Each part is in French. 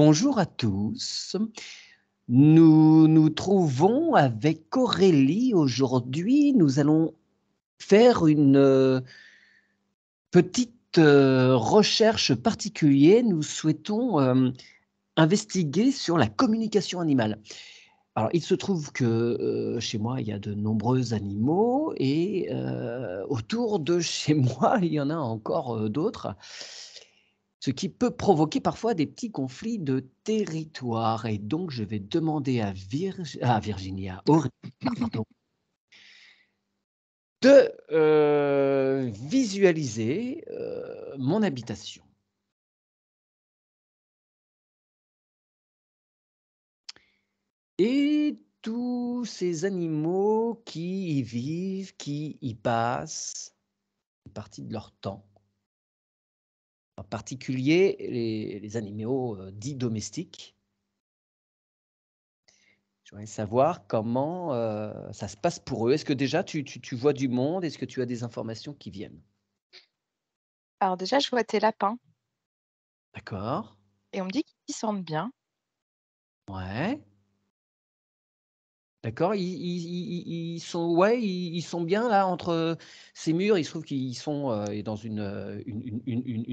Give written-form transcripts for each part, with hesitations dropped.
Bonjour à tous. Nous nous trouvons avec Aurélie aujourd'hui. Nous allons faire une petite recherche particulière. Nous souhaitons investiguer sur la communication animale. Alors, il se trouve que chez moi, il y a de nombreux animaux et autour de chez moi, il y en a encore d'autres. Ce qui peut provoquer parfois des petits conflits de territoire et donc je vais demander à Virginie, à Aurélie, pardon, de, visualiser, mon habitation et tous ces animaux qui y vivent, qui y passent une partie de leur temps. En particulier les animaux, dits domestiques. Je voudrais savoir comment, ça se passe pour eux. Est-ce que déjà tu vois du monde? Est-ce que tu as des informations qui viennent? Alors déjà, je vois tes lapins D'accord. et on me dit qu'ils sentent bien. Ouais. D'accord. Ils sont ouais, ils sont bien là entre ces murs. Il se trouve qu'ils sont, dans une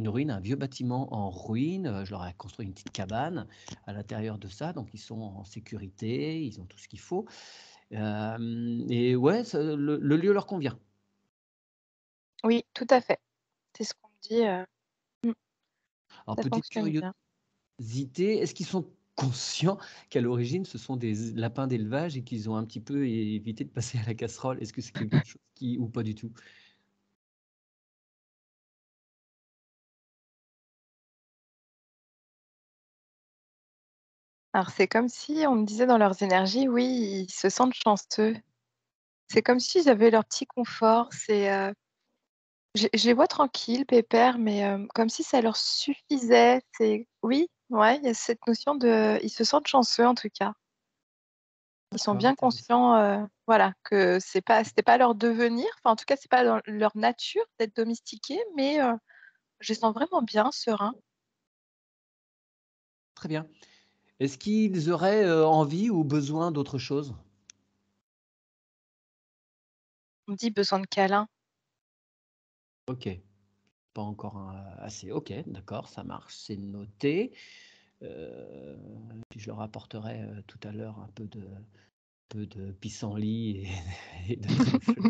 ruine, un vieux bâtiment en ruine. Je leur ai construit une petite cabane à l'intérieur de ça, donc ils sont en sécurité, ils ont tout ce qu'il faut. Et ouais, ça le lieu leur convient. Oui, tout à fait. C'est ce qu'on me dit, mmh, Alors ça petite fonctionne curiosité. bien. Est-ce qu'ils sont conscients qu'à l'origine, ce sont des lapins d'élevage et qu'ils ont un petit peu évité de passer à la casserole? Est-ce que c'est quelque chose qui ou pas du tout? Alors c'est comme si on me disait dans leurs énergies, oui, ils se sentent chanceux. C'est comme s'ils avaient leur petit confort. Je les vois tranquilles, pépères, mais comme si ça leur suffisait. C'est oui, ouais, il y a cette notion de ils se sentent chanceux en tout cas. Ils sont D'accord, bien intéressant. conscients, voilà, que c'était pas leur devenir, enfin en tout cas, c'est pas dans leur nature d'être domestiqués, mais je les sens vraiment bien, sereins. Très bien. Est-ce qu'ils auraient, envie ou besoin d'autre chose? On me dit: «Besoin de câlins». OK, pas encore, assez. OK, d'accord, ça marche, c'est noté. Heu, Puis je leur apporterai, tout à l'heure un peu de pissenlit et et de trèfle.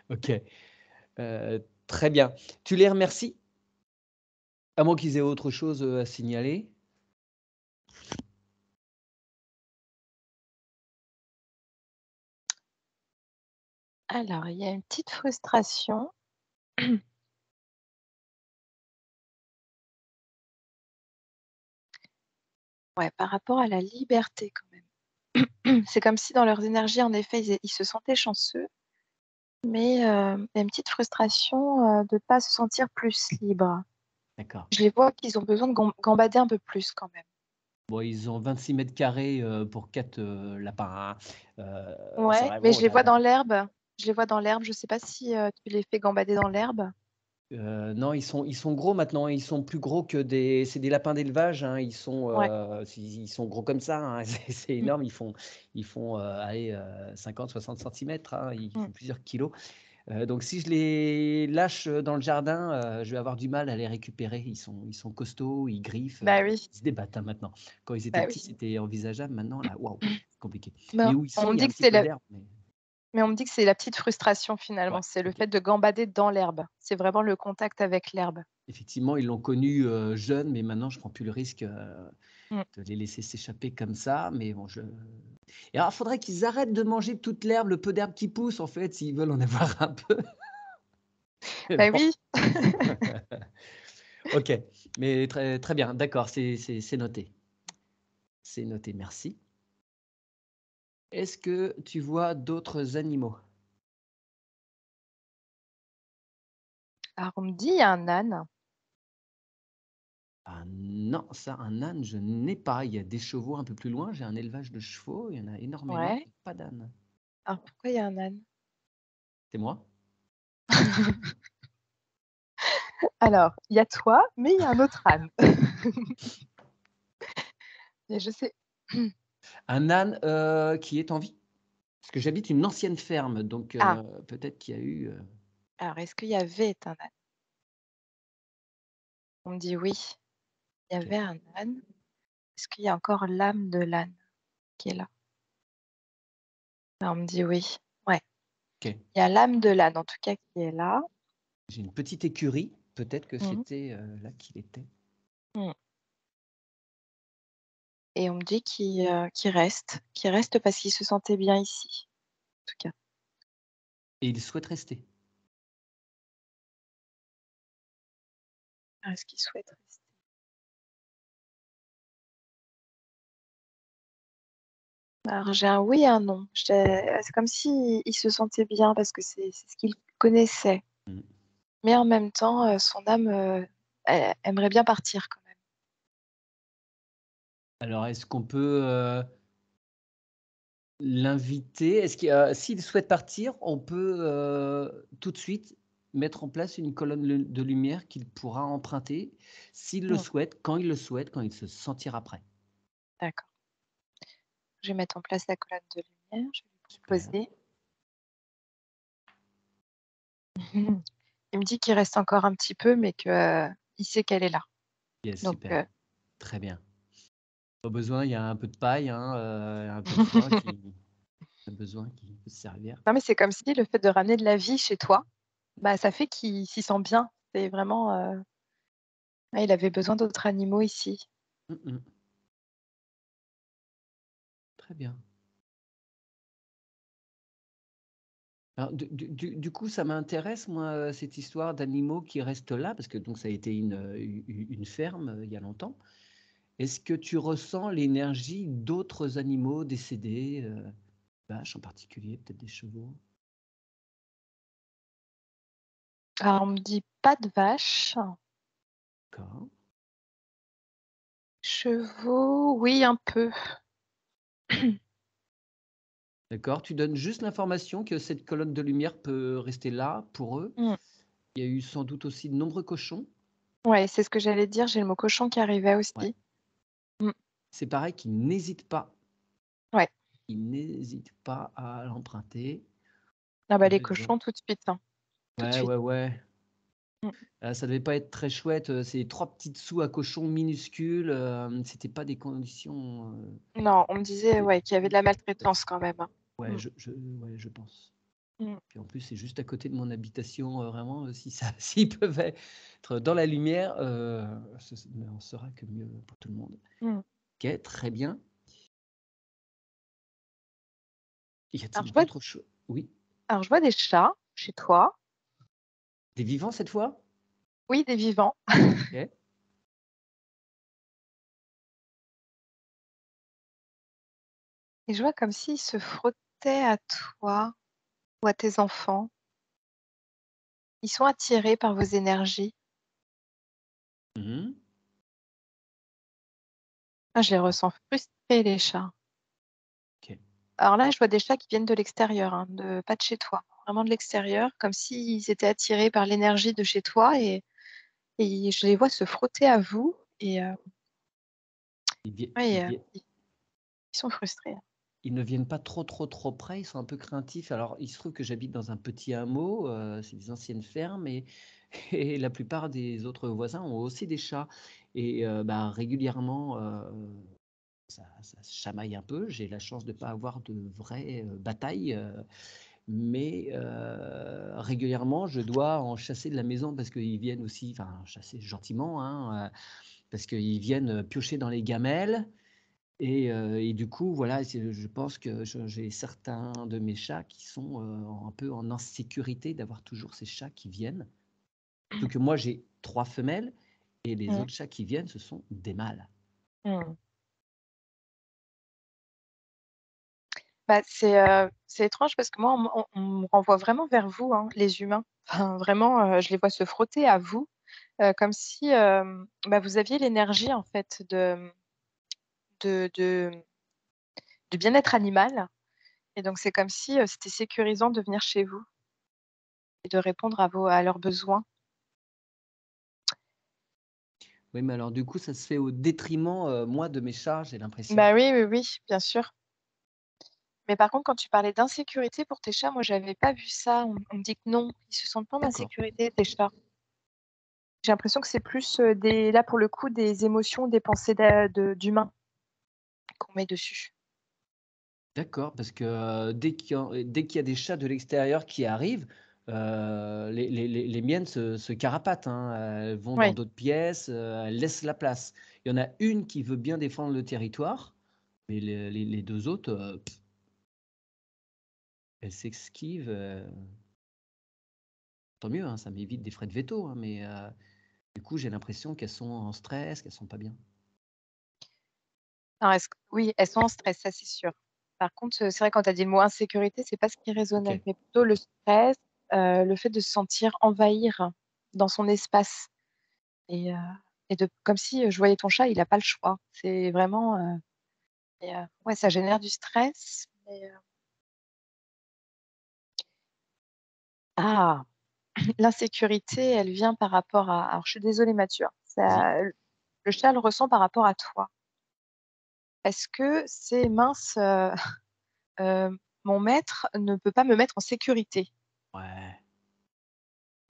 OK, très bien. Tu les remercies? À moins qu'ils aient autre chose, à signaler? Alors, il y a une petite frustration, ouais, par rapport à la liberté quand même. C'est comme si dans leurs énergies, en effet, ils se sentaient chanceux, mais il y a une petite frustration, de ne pas se sentir plus libres. D'accord. Je les vois qu'ils ont besoin de gambader un peu plus quand même. Bon, ils ont 26 m² pour 4 lapins, hein. C'est Ouais, mais vraiment je les vois dans l'herbe. Je les vois dans l'herbe. Je sais pas si, tu les fais gambader dans l'herbe? non, ils sont gros maintenant, ils sont plus gros que des lapins d'élevage, hein. Ouais. Ils sont gros comme ça, hein. C'est Mmh, énorme. Ils font, allez, 50-60 centimètres, hein. Ils mmh. font plusieurs kilos. Donc si je les lâche, dans le jardin, je vais avoir du mal à les récupérer. Ils sont costauds, ils griffent, Bah oui, ils se débattent, hein, maintenant. Quand ils étaient bah petits, oui. c'était envisageable. Maintenant là, waouh, c'est compliqué. Ben, Mais où ils on sont, me il y a dit un que petit c'est peu la d'herbe, mais mais on me dit que c'est la petite frustration ouais, finalement, c'est le OK. fait de gambader dans l'herbe. C'est vraiment le contact avec l'herbe. Effectivement, ils l'ont connu, jeune, mais maintenant je prends plus le risque, Mmh. de les laisser s'échapper comme ça, mais bon, et alors, il faudrait qu'ils arrêtent de manger toute l'herbe, le peu d'herbe qui pousse, en fait, s'ils veulent en avoir un peu. Mais Bah bon, oui. OK, mais très très bien, d'accord, c'est noté. C'est noté, merci. Est-ce que tu vois d'autres animaux? Alors on me dit: «Il y a un âne». Ah non, ça, un âne, je n'ai pas. Il y a des chevaux un peu plus loin, j'ai un élevage de chevaux, il y en a énormément, Ouais. mais pas d'âne. Alors pourquoi il y a un âne? C'est moi? Alors, il y a toi, mais il y a un autre âne. Et je sais. Un âne, qui est en vie? Parce que j'habite une ancienne ferme, donc Ah, peut-être qu'il y a eu, alors est-ce qu'il y avait un âne? On me dit oui, il y OK, avait un âne. Est-ce qu'il y a encore l'âme de l'âne qui est là? Ah, on me dit oui. Ouais, OK. il y a l'âme de l'âne en tout cas qui est là. J'ai une petite écurie, peut-être que Mmh. c'était, là qu'il était. Mmh. Et on me dit qu'il reste parce qu'il se sentait bien ici, en tout cas. Et il souhaite rester. Ah, est-ce qu'il souhaite rester? Alors j'ai un oui et un non. C'est comme s'il se sentait bien parce que c'est ce qu'il connaissait. Mmh. Mais en même temps, son âme, aimerait bien partir quand même. Alors est-ce qu'on peut, l'inviter? Est-ce qu'il y a s'il souhaite partir, on peut, tout de suite mettre en place une colonne de lumière qu'il pourra emprunter s'il le Mmh, souhaite, quand il se sentira prêt. d'accord. Je vais mettre en place la colonne de lumière, je vais lui Super. proposer. Il me dit qu'il reste encore un petit peu, mais que, il sait qu'elle est là. Yes, Donc super. Très bien. Au besoin, il y a un peu de paille, hein, un peu de foin qui a besoin, qui peut se servir. non, mais c'est comme si le fait de ramener de la vie chez toi, bah, ça fait qu'il s'y sent bien. C'est vraiment, ouais, il avait besoin d'autres animaux ici. Mmh mh. Très bien. Alors du coup, ça m'intéresse moi, cette histoire d'animaux qui restent là, parce que donc ça a été une ferme, il y a longtemps. Est-ce que tu ressens l'énergie d'autres animaux décédés, vaches en particulier, peut-être des chevaux? Alors on me dit pas de vaches, D'accord. chevaux, oui un peu. D'accord, tu donnes juste l'information que cette colonne de lumière peut rester là pour eux. Mmh. Il y a eu sans doute aussi de nombreux cochons. Ouais, c'est ce que j'allais dire, j'ai le mot cochon qui arrivait Ouais. aussi. Mmh. C'est pareil qu'ils n'hésitent pas, Ouais. à l'emprunter Ah bah, au les besoin. cochons tout de suite, hein, tout de Ouais, suite. ouais, ouais. Mmh. Ça devait pas être très chouette, ces 3 petites sous à cochons minuscules, c'était pas des conditions, Non, on me disait, des ouais, qu'il y avait de la maltraitance quand même, hein. ouais, Mmh. je pense. Mmh. Puis en plus, c'est juste à côté de mon habitation, vraiment, si ça s'ils peuvent être dans la lumière, ce n'en sera que mieux pour tout le monde. Mmh. OK, très bien. Y Alors a-t-il je vois d'autres choses? Oui? alors je vois des chats chez toi. Des vivants cette fois? Oui, des vivants. OK. Et je vois comme s'ils se frottaient à toi ou à tes enfants. Ils sont attirés par vos énergies. Mmh mh. Ah, je les D'accord. ressens frustrés les chats. OK. Alors là, je vois des chats qui viennent de l'extérieur, hein, pas de chez toi, vraiment de l'extérieur, comme s'ils étaient attirés par l'énergie de chez toi et je les vois se frotter à vous et ouais, Ils vie ils sont frustrés. Ils ne viennent pas trop près, ils sont un peu craintifs. Alors, il se trouve que j'habite dans un petit hameau, c'est des anciennes fermes et et la plupart des autres voisins ont aussi des chats et bah, régulièrement, ça se chamaille un peu. J'ai la chance de ne pas avoir de vraies, batailles, mais régulièrement, je dois en chasser de la maison parce qu'ils viennent aussi enfin, chasser gentiment, hein, parce qu'ils viennent, piocher dans les gamelles et du coup, voilà, je pense que j'ai certains de mes chats qui sont, un peu en insécurité d'avoir toujours ces chats qui viennent. Surtout que moi, j'ai 3 femelles et les Mmh. autres chats qui viennent, ce sont des mâles. Mmh. Bah, c'est étrange parce que moi, on me renvoie vraiment vers vous, hein, les humains. Enfin, vraiment, je les vois se frotter à vous, comme si, bah, vous aviez l'énergie, en fait, de de de bien-être animal et donc c'est comme si, c'était sécurisant de venir chez vous et de répondre à leurs besoins. Oui, mais alors du coup, ça se fait au détriment, moi, de mes chats, j'ai l'impression. Bah oui, oui, oui, bien sûr. Mais par contre, quand tu parlais d'insécurité pour tes chats, moi, j'avais pas vu ça. On me dit que non, ils se sentent pas en D'accord, insécurité, tes chats. J'ai l'impression que c'est plus des, là, pour le coup, des émotions, des pensées d'humains qu'on met dessus. d'accord, parce que, dès qu'il y a des chats de l'extérieur qui arrivent, les miennes se carapatent, hein, elles vont dans Oui. d'autres pièces, elles laissent la place. Il y en a une qui veut bien défendre le territoire, mais les 2 autres, elles s'esquivent, tant mieux, hein, ça m'évite des frais de veto, hein, mais, du coup, j'ai l'impression qu'elles sont en stress, qu'elles sont pas bien. Alors, oui, elles sont en stress, ça c'est sûr. Par contre, c'est vrai quand tu as dit le mot insécurité, c'est pas ce qui résonnait, OK, mais plutôt le stress, le fait de se sentir envahir dans son espace et heu et de comme si, je voyais ton chat, il a pas le choix. C'est vraiment, ouais, ça génère du stress, mais ah! L'insécurité, elle vient par rapport à alors je suis désolée Mathieu, hein, vas-y. ça le chat le ressent par rapport à toi. Est-ce que c'est: «Mince, mon maître ne peut pas me mettre en sécurité». Ouais.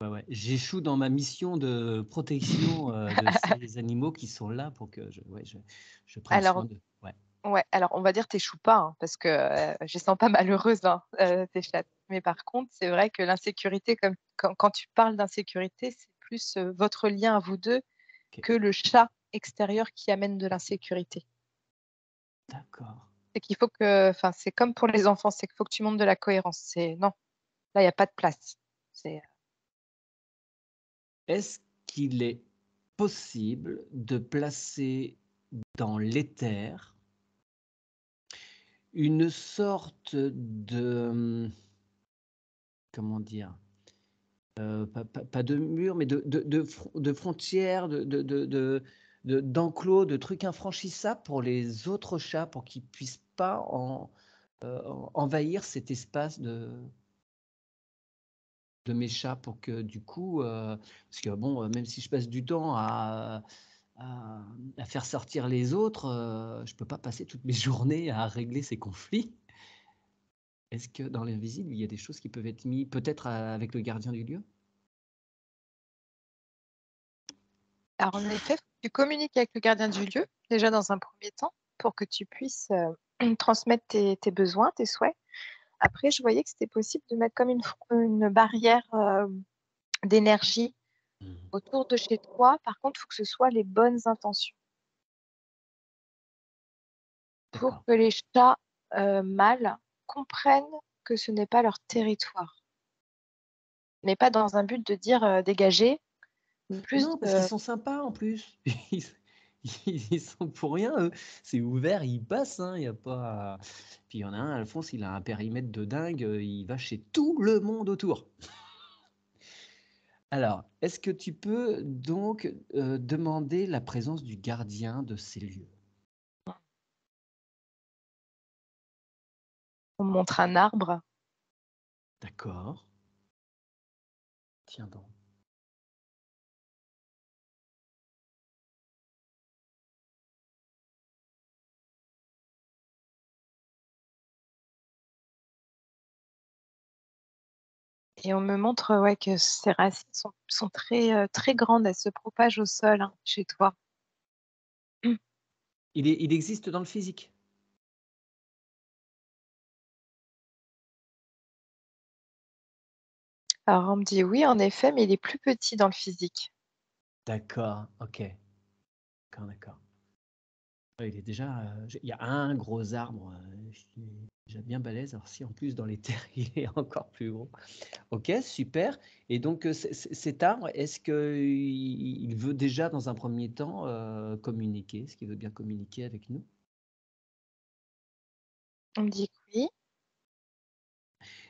Ouais, ouais, j'échoue dans ma mission de protection, de ces animaux qui sont là pour que je prenne soin Alors d'eux. Ouais, ouais, alors on va dire tu échoues pas, hein, parce que, je les sens pas malheureuses, hein, tes chattes. Mais par contre, c'est vrai que l'insécurité comme quand tu parles d'insécurité, c'est plus, votre lien à vous 2 OK, que le chat extérieur qui amène de l'insécurité. d'accord. C'est qu'il faut que enfin, c'est comme pour les enfants, c'est qu'il faut que tu montes de la cohérence. C'est non, là, il y a pas de place. C'est Est-ce qu'il est possible de placer dans l'éther une sorte de, comment dire? Pas de mur, mais de frontières, d'enclos, de trucs infranchissables pour les autres chats, pour qu'ils puissent pas envahir cet espace de mes chats pour que du coup, parce que bon, même si je passe du temps à faire sortir les autres, je peux pas passer toutes mes journées à régler ces conflits. Est-ce que dans l'invisible, il y a des choses qui peuvent être mis peut-être, avec le gardien du lieu? alors en effet, faut que tu communiques avec le gardien du lieu, déjà dans un premier temps, pour que tu puisses, transmettre tes besoins, tes souhaits. Après, je voyais que c'était possible de mettre comme une barrière, d'énergie Mmh. autour de chez toi. Par contre, il faut que ce soit les bonnes intentions pour D'accord. que les chats, mâles comprennent que ce n'est pas leur territoire, mais pas dans un but de dire, «Dégagez», mais plus, Non, parce qu'ils sont sympas en plus. Ils sont pour rien, eux. C'est ouvert, ils passent, hein, il y a pas puis il y en a un, Alphonse, il a un périmètre de dingue, il va chez tout le monde autour. Alors, est-ce que tu peux donc, demander la présence du gardien de ces lieux? on montre un arbre. D'accord. Tiens donc. Et on me montre, ouais, que ces racines sont très, très grandes. Elles se propagent au sol, hein, chez toi. Mmh. Il existe dans le physique? Alors on me dit: «Oui, en effet, mais il est plus petit dans le physique». D'accord, OK. D'accord, d'accord. Ouais, il est déjà, il y a un gros arbre, qui est déjà bien balèze. Alors si en plus dans les terres, il est encore plus gros. OK, super et donc, cet arbre, est-ce qu'il veut déjà dans un premier temps, communiquer? Est-ce qu'il veut bien communiquer avec nous? On me dit que oui.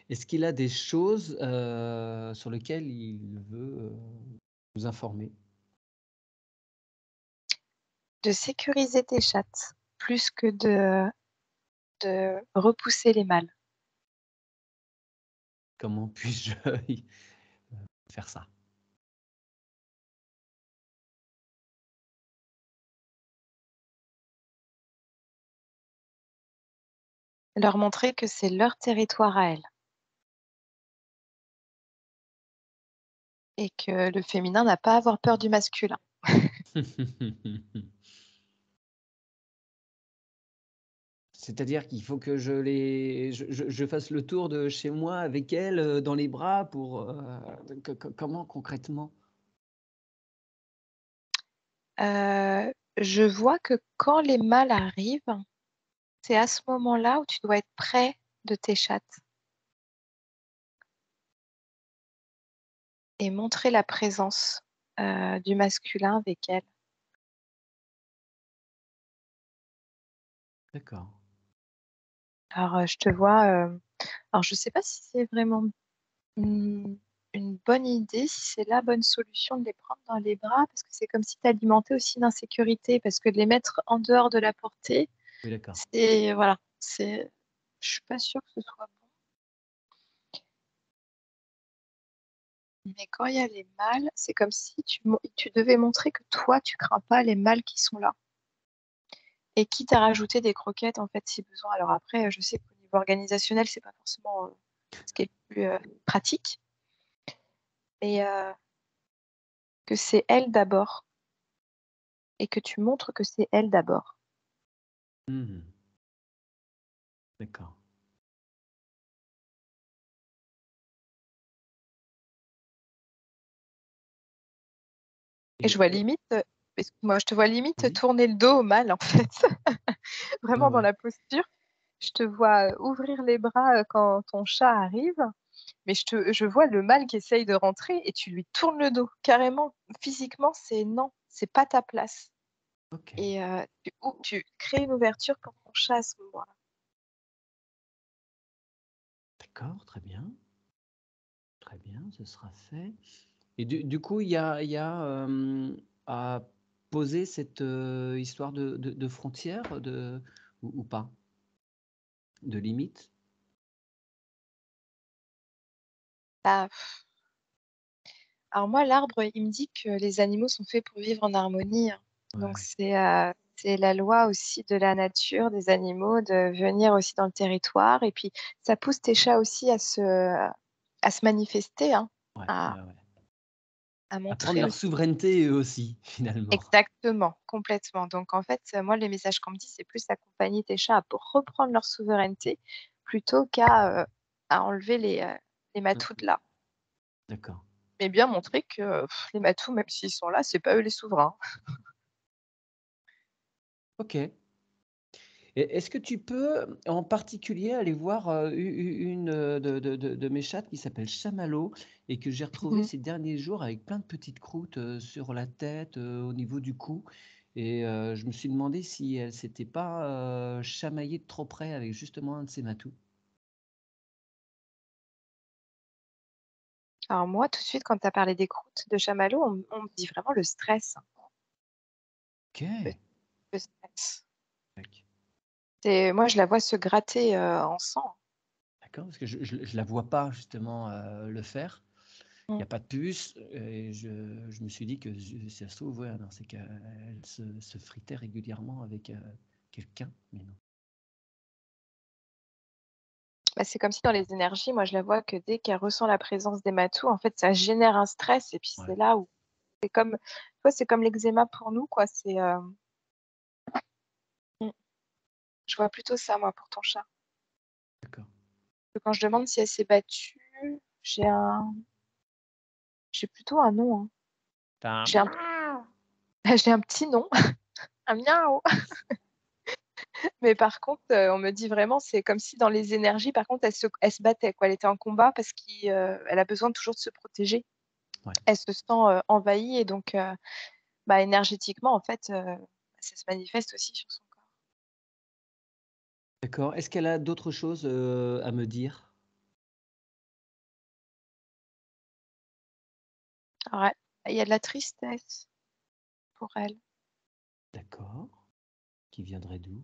Est-ce qu'il a des choses, sur lesquelles il veut, nous informer? De sécuriser tes chattes, plus que de repousser les mâles. Comment puis-je faire ça? Leur montrer que c'est leur territoire à elles et que le féminin n'a pas à avoir peur du masculin. C'est-à-dire qu'il faut que je fasse le tour de chez moi avec elle, dans les bras pour, comment concrètement? Je vois que quand les mâles arrivent, c'est à ce moment-là où tu dois être près de tes chattes et montrer la présence, du masculin avec elles. D'accord. Alors, je te vois, alors je sais pas si c'est vraiment, mmh, une bonne idée, si c'est la bonne solution de les prendre dans les bras parce que c'est comme si tu alimentais aussi l'insécurité parce que de les mettre en dehors de la portée, Oui, d'accord. c'est voilà, c'est je suis pas sûre que ce soit bon. Mais quand il y a les mâles, c'est comme si tu devais montrer que toi, tu crains pas les mâles qui sont là et quitte à rajouter des croquettes, en fait, si besoin. Alors après, je sais qu'au niveau organisationnel, c'est pas forcément, ce qui est le plus, pratique, mais que c'est elles d'abord et que tu montres que c'est elles d'abord. Mmh. D'accord. Et je vois Et limite, excuse-moi, je te vois limite oui? tourner le dos au mâle, en fait, Ah vraiment dans ouais. la posture. Je te vois, ouvrir les bras, quand ton chat arrive. Mais je vois le mâle qui essaye de rentrer et tu lui tournes le dos. Carrément, physiquement, c'est non, c'est pas ta place OK. et tu crées une ouverture pour ton chat à ce moment-là. D'accord, très bien, ce sera fait. Et du coup, il y a, à poser cette, histoire de frontière ou pas? De limite? Bah, alors moi, l'arbre, il me dit que les animaux sont faits pour vivre en harmonie, hein. Donc Ouais. c'est la loi aussi de la nature, des animaux, de venir aussi dans le territoire et puis ça pousse tes chats aussi à se manifester, hein, Ouais, à ouais, ouais. à À prendre montrer leur aussi. souveraineté eux aussi, finalement. Exactement, complètement. Donc en fait, moi, les messages qu'on me dit, c'est plus accompagner tes chats pour reprendre leur souveraineté plutôt à enlever les Mmh matous mh. de là. D'accord. Mais bien montrer que les matous, même s'ils sont là, c'est pas eux les souverains. OK. Et est-ce que tu peux, en particulier, aller voir, une, de mes chattes qui s'appelle Chamallow et que j'ai retrouvée Mmh. ces derniers jours avec plein de petites croûtes, sur la tête, au niveau du cou et je me suis demandé si elle s'était pas, chamaillée de trop près avec justement un de ces matous. Alors moi, tout de suite, quand tu as parlé des croûtes de chamallow, on me dit vraiment le stress, le OK. le stress. Tac. C'est moi, je la vois se gratter, en sang. D'accord, parce que je la vois pas justement, le faire. Il y Mmh. a pas de puce et je me suis dit que si ça se trouve, ouais, non, c'est qu'elle se fritait régulièrement avec, quelqu'un, mais non. Bah, c'est comme si dans les énergies, moi, je la vois que dès qu'elle ressent la présence des matous, en fait, ça génère un stress et puis c'est Ouais, là où c'est comme tu vois, c'est comme l'eczéma pour nous, quoi, mmh, je vois plutôt ça, moi, pour ton chat. d'accord. Que quand je demande si elle s'est battue, j'ai un j'ai plutôt un nom, hein. Tu as J'ai un j'ai un petit nom, un miaou, mais par contre, on me dit vraiment, c'est comme si dans les énergies, par contre, elle se battait, quoi. Elle était en combat parce elle a besoin toujours de se protéger. ouais, Elle se sent, envahie et donc bah, énergétiquement, en fait, ça se manifeste aussi sur son corps. d'accord. Est-ce qu'elle a d'autres choses, à me dire? Alors il y a de la tristesse pour elle. D'accord. Qui viendrait d'où?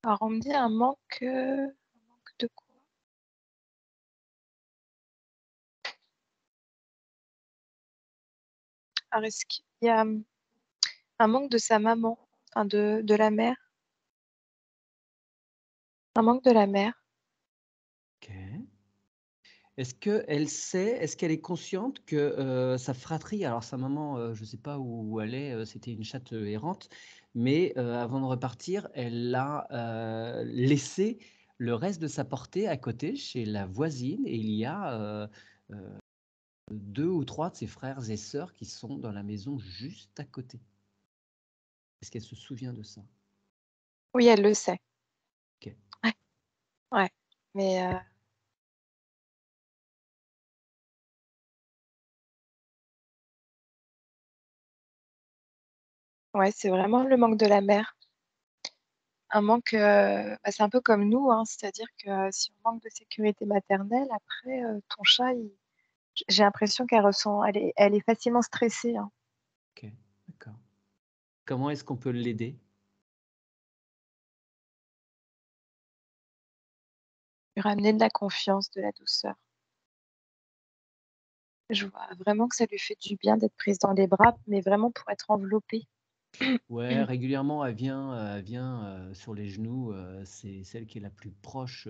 Alors on me dit un manque de quoi? Alors est-ce qu'il y a, un manque de sa maman, enfin de la mère? Un manque de la mère. Ok. Est-ce qu'elle est consciente que sa fratrie, alors sa maman, je ne sais pas où elle est, c'était une chatte errante, mais avant de repartir, elle a laissé le reste de sa portée à côté chez la voisine et il y a euh, deux ou trois de ses frères et sœurs qui sont dans la maison juste à côté. Est-ce qu'elle se souvient de ça? Oui, elle le sait. Ok. Ouais, ouais. Mais ouais, c'est vraiment le manque de la mère. Un manque, bah, c'est un peu comme nous, hein, c'est-à-dire que si on manque de sécurité maternelle, après, ton chat, j'ai l'impression elle est facilement stressée, hein. Ok, d'accord. Comment est-ce qu'on peut l'aider? Lui ramener de la confiance, de la douceur. Je vois vraiment que ça lui fait du bien d'être prise dans les bras, mais vraiment pour être enveloppée. Ouais, régulièrement, elle vient, sur les genoux, c'est celle qui est la plus proche,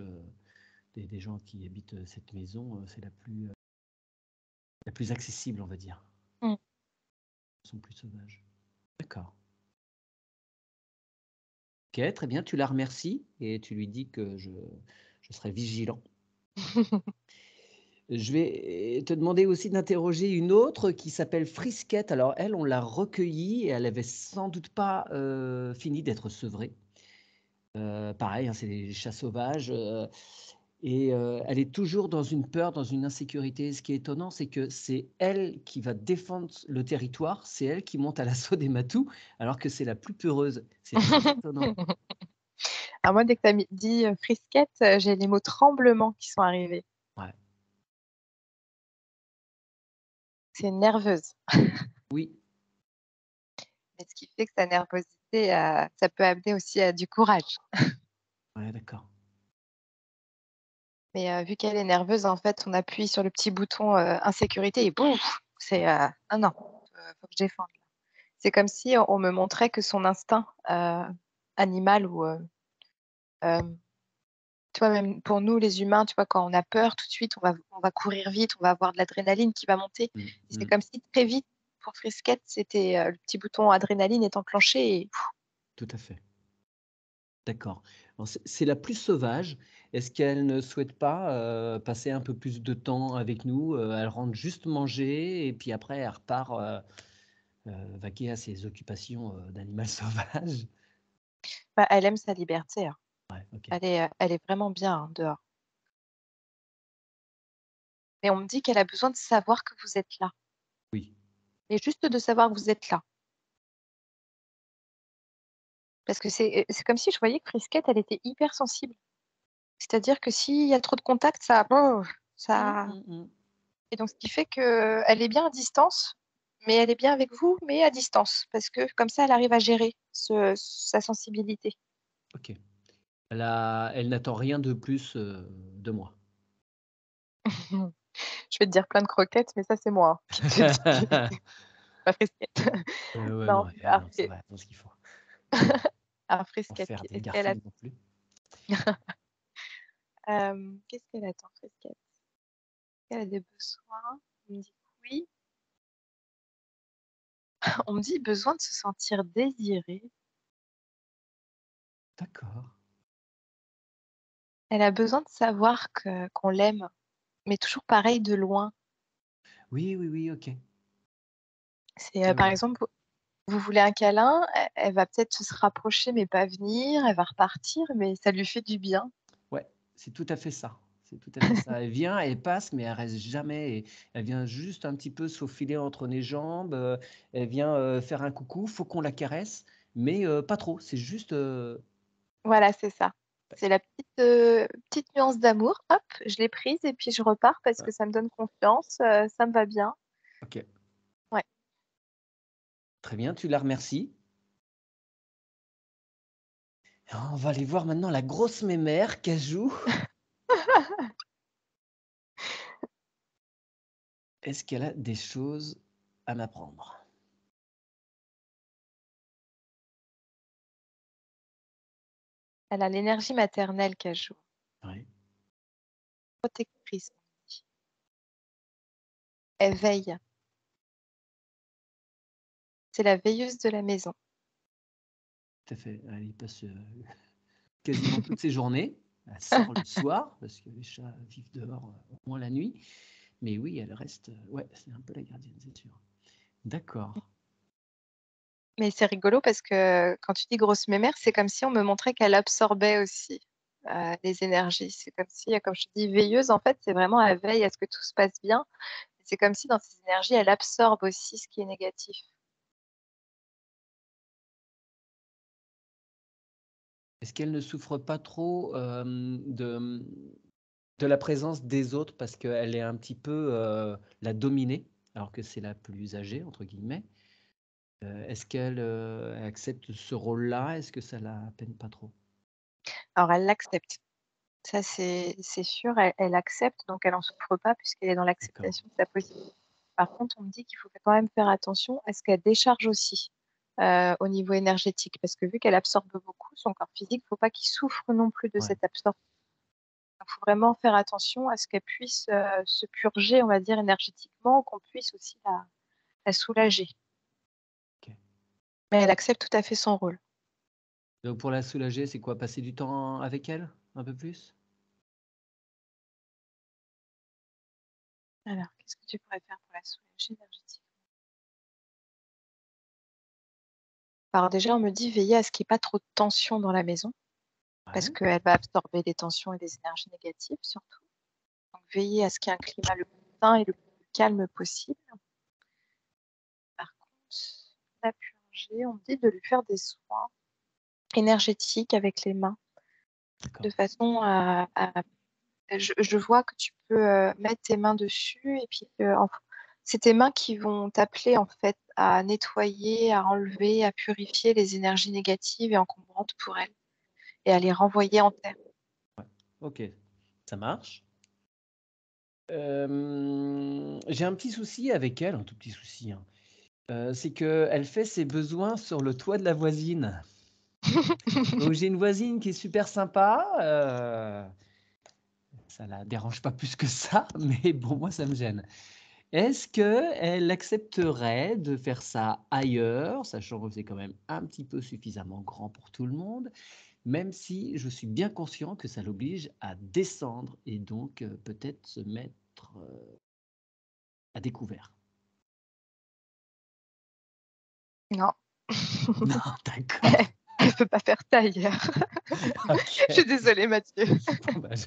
des gens qui habitent, cette maison, c'est la plus accessible, on va dire. Mm. Ils sont plus sauvages. D'accord. OK, très bien, tu la remercies et tu lui dis que je serai vigilant. Je vais te demander aussi d'interroger une autre qui s'appelle Frisquette. Alors elle, on l'a recueillie et elle avait sans doute pas, fini d'être sevrée. Pareil, hein, c'est des chats sauvages, et elle est toujours dans une peur, dans une insécurité. Ce qui est étonnant, c'est que c'est elle qui va défendre le territoire, c'est elle qui monte à l'assaut des matous, alors que c'est la plus peureuse. C'est très étonnant. Alors moi, dès que tu as dit frisquette, j'ai les mots tremblement qui sont arrivés. Ouais. C'est une nerveuse. Oui, Et ce qui fait que sa nervosité, ça peut amener aussi à du courage. ouais, d'accord. Mais vu qu'elle est nerveuse, en fait, on appuie sur le petit bouton insécurité et boum, c'est ah non, faut que je défende. C'est comme si on me montrait que son instinct animal ou tu vois, même pour nous, les humains, tu vois, quand on a peur, tout de suite, on va courir vite, on va avoir de l'adrénaline qui va monter. Mmh, Et c'est mmh, comme si très vite, pour Frisquette, c'était le petit bouton adrénaline est enclenché et tout à fait. D'accord. Alors c'est la plus sauvage. Est-ce qu'elle ne souhaite pas, passer un peu plus de temps avec nous? Elle rentre juste manger et puis après elle repart, vaquer à ses occupations, d'animal sauvage? bah, elle aime sa liberté, hein. Ouais, OK. Elle est vraiment bien hein, dehors. Mais on me dit qu'elle a besoin de savoir que vous êtes là. Oui. Et juste de savoir que vous êtes là. Parce que c'est comme si je voyais que Frisquette, elle était hyper sensible. C'est-à-dire que s'il y a trop de contact, Mmh, ça mmh mh. et donc ce qui fait qu'elle est bien à distance, mais elle est bien avec vous, mais à distance. Parce que comme ça, elle arrive à gérer sa sensibilité. OK. Elle n'attend rien de plus, de moi. Je vais te dire plein de croquettes, mais ça, c'est moi, hein, qui te le dis, pas Frisquette. Ouais, Non, non, non, ça va, elle ce qu'il faut. alors En Frisquette, faire des est-ce qu'elle a garfiles non plus. qu'est-ce qu'elle attend Frisquette? Elle a des besoins? On me dit que oui. On me dit: «Besoin de se sentir désirée». D'accord. Elle a besoin de savoir qu'on l'aime, mais toujours pareil de loin. Oui, oui, oui, OK. C'est, Ouais, par ouais. exemple, vous voulez un câlin, elle va peut-être se rapprocher mais pas venir, elle va repartir, mais ça lui fait du bien. Ouais, c'est tout à fait ça. C'est tout à fait ça. Elle vient, elle passe, mais elle reste jamais et elle vient juste un petit peu se faufiler entre mes jambes, elle vient, faire un coucou, faut qu'on la caresse, mais pas trop. C'est juste, Voilà, c'est ça. C'est la petite nuance d'amour. Hop, je l'ai prise et puis je repars parce ouais, que ça me donne confiance, ça me va bien. OK. Ouais. Très bien, tu la remercies. On va aller voir maintenant la grosse mémère, Cajou. Est-ce qu'elle a des choses à m'apprendre? Elle a l'énergie maternelle qu'elle joue. Ouais, Protectrice. Elle veille. C'est la veilleuse de la maison. tout à fait. Elle y passe quasiment toutes ses journées. Elle sort le soir, parce que les chats vivent dehors au moins la nuit. Mais oui, elle reste. Ouais, c'est un peu la gardienne, c'est sûr. D'accord. Mais c'est rigolo parce que quand tu dis grosse mémère, c'est comme si on me montrait qu'elle absorbait aussi les énergies. C'est comme si, comme je te dis, veilleuse, en fait, c'est vraiment elle veille à ce que tout se passe bien. C'est comme si dans ces énergies, elle absorbe aussi ce qui est négatif. Est-ce qu'elle ne souffre pas trop de la présence des autres parce qu'elle est un petit peu la dominée, alors que c'est la plus âgée, entre guillemets? Est-ce qu'elle accepte ce rôle-là? Est-ce que ça la peine pas trop? Alors, elle l'accepte. Ça, c'est sûr, elle accepte, donc elle n'en souffre pas puisqu'elle est dans D'accord. l'acceptation de sa position. Par contre, on me dit qu'il faut quand même faire attention à ce qu'elle décharge aussi au niveau énergétique, parce que vu qu'elle absorbe beaucoup, son corps physique, il ne faut pas qu'il souffre non plus de Ouais. cette absorption. Il faut vraiment faire attention à ce qu'elle puisse se purger, on va dire, énergétiquement, qu'on puisse aussi la soulager. Ok. Mais elle accepte tout à fait son rôle. Donc pour la soulager, c'est quoi? Passer du temps avec elle? Un peu plus? Alors, qu'est-ce que tu pourrais faire pour la soulager énergétiquement? Alors déjà, on me dit veiller à ce qu'il n'y ait pas trop de tension dans la maison, parce Ouais. qu'elle va absorber des tensions et des énergies négatives surtout. Donc veiller à ce qu'il y ait un climat le plus sain et le plus calme possible. Par contre, la purger, on me dit de lui faire des soins énergétiques avec les mains, D'accord. de façon je vois que tu peux mettre tes mains dessus et puis c'est tes mains qui vont t'appeler en fait à nettoyer, à enlever, à purifier les énergies négatives et encombrantes pour elle et à les renvoyer en terre. Ok, ça marche. J'ai un petit souci avec elle, un tout petit souci, hein. C'est qu'elle fait ses besoins sur le toit de la voisine. Donc j'ai une voisine qui est super sympa, ça la dérange pas plus que ça, mais bon, moi ça me gêne. Est-ce qu'elle accepterait de faire ça ailleurs, sachant que c'est quand même un petit peu suffisamment grand pour tout le monde, même si je suis bien conscient que ça l'oblige à descendre et donc peut-être se mettre à découvert? Non. Non, d'accord. Elle ne peut pas faire ça ailleurs. Je suis OK. désolée, Mathieu. Bon, bah, je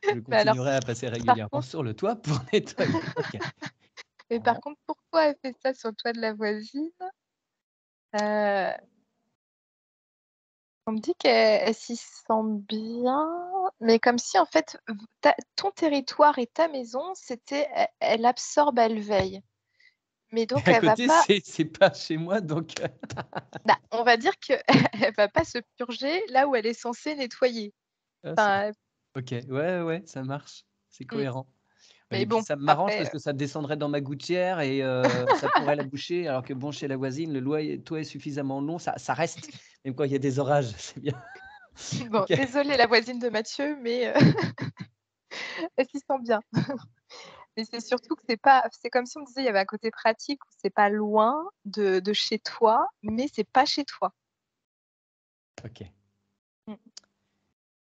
Mais alors, continuerai à passer par régulièrement contre, sur le toit pour nettoyer. OK. mais par contre, pourquoi elle fait ça sur le toit de la voisine? Euh, On me dit qu'elle s'y sent bien, mais comme si en fait, ton territoire et ta maison, c'était, elle absorbe, elle veille. Mais Et donc, à elle va côté, pas, c'est pas chez moi, donc bah, on va dire qu'elle va pas se purger là où elle est censée nettoyer. c'est Enfin, OK. Ouais, ouais, ça marche. C'est mm. cohérent. Mais Et puis bon, ça m'arrange parce après, que ça descendrait dans ma gouttière et ça pourrait la boucher, alors que bon, chez la voisine, le toit est suffisamment long, ça reste, même quand il y a des orages, c'est bien. bon, OK. désolée la voisine de Mathieu, mais elle s'y sent bien. Mais c'est surtout que c'est comme si on disait il y avait un côté pratique où c'est pas loin de chez toi, mais c'est pas chez toi. OK. Mm.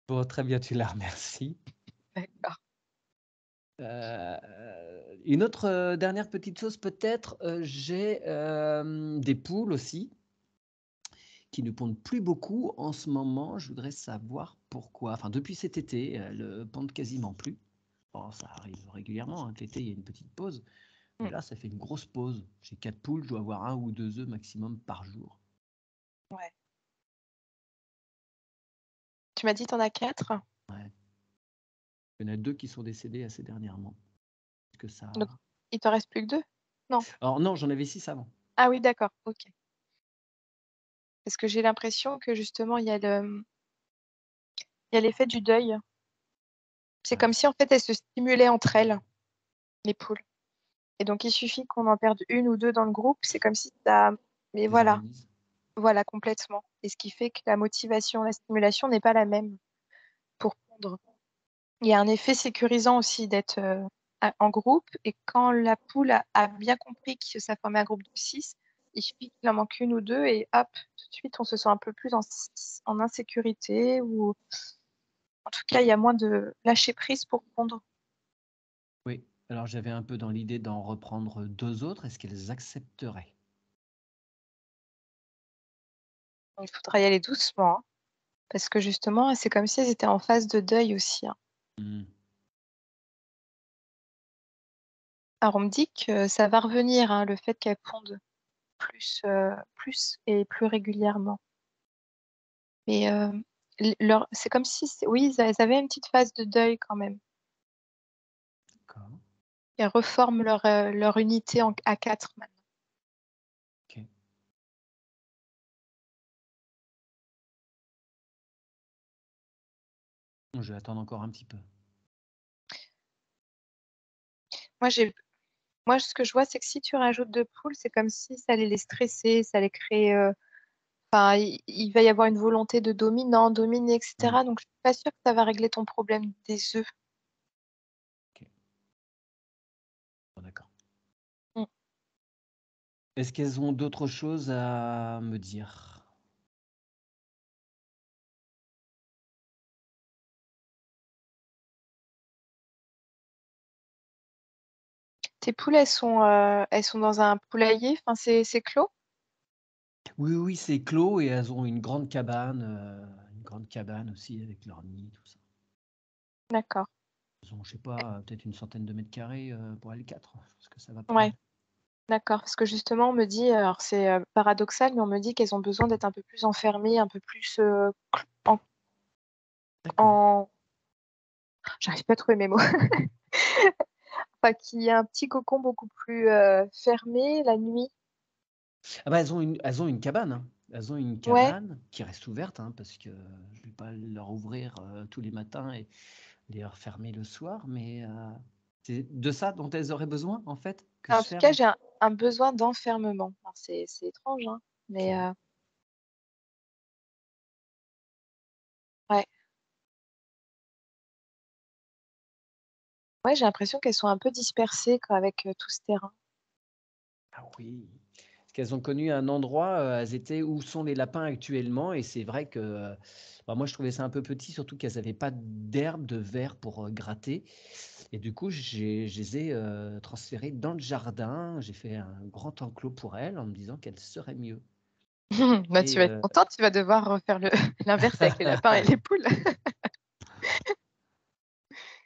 Bon, très bien, tu la remercies. D'accord. Une autre, dernière petite chose peut-être, j'ai, des poules aussi qui ne pondent plus beaucoup en ce moment. Je voudrais savoir pourquoi. Enfin, depuis cet été, elles pondent quasiment plus. Bon, ça arrive régulièrement, hein, l'été, il y a une petite pause, mais Mm. là, ça fait une grosse pause. J'ai 4 poules, je dois avoir 1 ou 2 œufs maximum par jour. Ouais. Tu m'as dit tu en as 4? Ouais. Il y en a 2 qui sont décédés assez dernièrement. Est-ce que ça Donc il t'en reste plus que 2? Non? alors non, j'en avais 6 avant. Ah oui, d'accord, OK. Parce que j'ai l'impression que justement il y a l'effet du deuil. C'est Ouais, comme si en fait elles se stimulaient entre elles, les poules. Et donc il suffit qu'on en perde 1 ou 2 dans le groupe, c'est comme si ça mais voilà. désorganise. Voilà, complètement. Et ce qui fait que la motivation, la stimulation n'est pas la même pour pondre. Il y a un effet sécurisant aussi d'être, en groupe, et quand la poule a bien compris que ça formait un groupe de 6, il suffit qu'il en manque une ou 2 et hop, tout de suite on se sent un peu plus en insécurité, ou en tout cas il y a moins de lâcher prise pour pondre. Oui. Alors j'avais un peu dans l'idée d'en reprendre 2 autres. Est-ce qu'elles accepteraient? Il faudra y aller doucement, hein, parce que justement c'est comme si elles étaient en phase de deuil aussi, hein. Mmh. Alors on me dit que ça va revenir, hein, le fait qu'elles pondent plus et plus régulièrement. Mais, c'est comme si oui, elles avaient une petite phase de deuil quand même. D'accord. Elles reforment leur unité à 4 maintenant. OK. Je vais attendre encore un petit peu. Moi j'ai Moi ce que je vois, c'est que si tu rajoutes 2 poules, c'est comme si ça allait les stresser, ça allait créer, enfin il va y avoir une volonté de dominant, dominer et Mmh. cetera, donc je suis pas sûre que ça va régler ton problème des œufs. OK. Bon, d'accord. Mmh. Est-ce qu'elles ont d'autres choses à me dire? Tes poules, elles sont dans un poulailler? Enfin c'est clos? Oui, oui, c'est clos et elles ont une grande cabane aussi avec leur nid, tout ça. D'accord. Elles ont, je sais pas, peut-être une centaine de mètres carrés, pour elles 4. Je pense que ça va pas Ouais. mal. D'accord, parce que justement, on me dit, alors c'est, paradoxal, mais on me dit qu'elles ont besoin d'être un peu plus enfermées, un peu plus, en D'accord. en j'arrive pas à trouver mes mots. Enfin, qu'il y ait un petit cocon beaucoup plus, fermé la nuit. Ah bah, elles ont une cabane, hein. Elles ont une Ouais, cabane qui reste ouverte, hein, parce que je vais pas leur ouvrir, tous les matins et les refermer le soir, mais c'est de ça dont elles auraient besoin, en fait, que en je tout cas, ferme? j'ai un besoin d'enfermement. Alors c'est étrange, hein, mais, OK. ouais. Ouais, j'ai l'impression qu'elles sont un peu dispersées quoi avec, tout ce terrain. Ah oui, parce qu'elles ont connu un endroit, elles étaient où sont les lapins actuellement et c'est vrai que, bah, moi je trouvais ça un peu petit, surtout qu'elles avaient pas d'herbe, de verre pour, gratter et du coup je les ai, transférées dans le jardin. J'ai fait un grand enclos pour elles en me disant qu'elles seraient mieux Bah, tu et vas être contente, tu vas devoir refaire le l'inverse avec les lapins et les poules.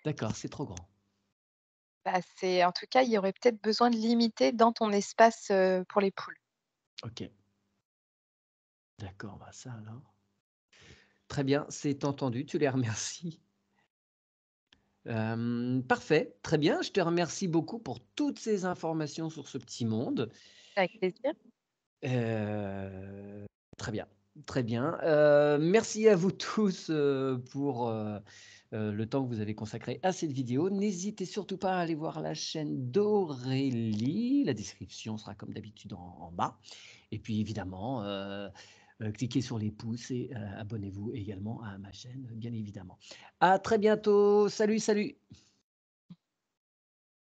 d'accord, c'est trop grand. Bah, c'est en tout cas, il y aurait peut-être besoin de limiter dans ton espace, pour les poules. OK, d'accord, bah, ça alors. Très bien, c'est entendu, tu les remercies. Parfait, très bien. Je te remercie beaucoup pour toutes ces informations sur ce petit monde. Avec plaisir. Heu, Très bien, très bien. Merci à vous tous, pour, le temps que vous avez consacré à cette vidéo. N'hésitez surtout pas à aller voir la chaîne d'Aurélie. La description sera comme d'habitude en bas et puis évidemment, cliquez sur les pouces et abonnez-vous également à ma chaîne, bien évidemment. À très bientôt. Salut, salut.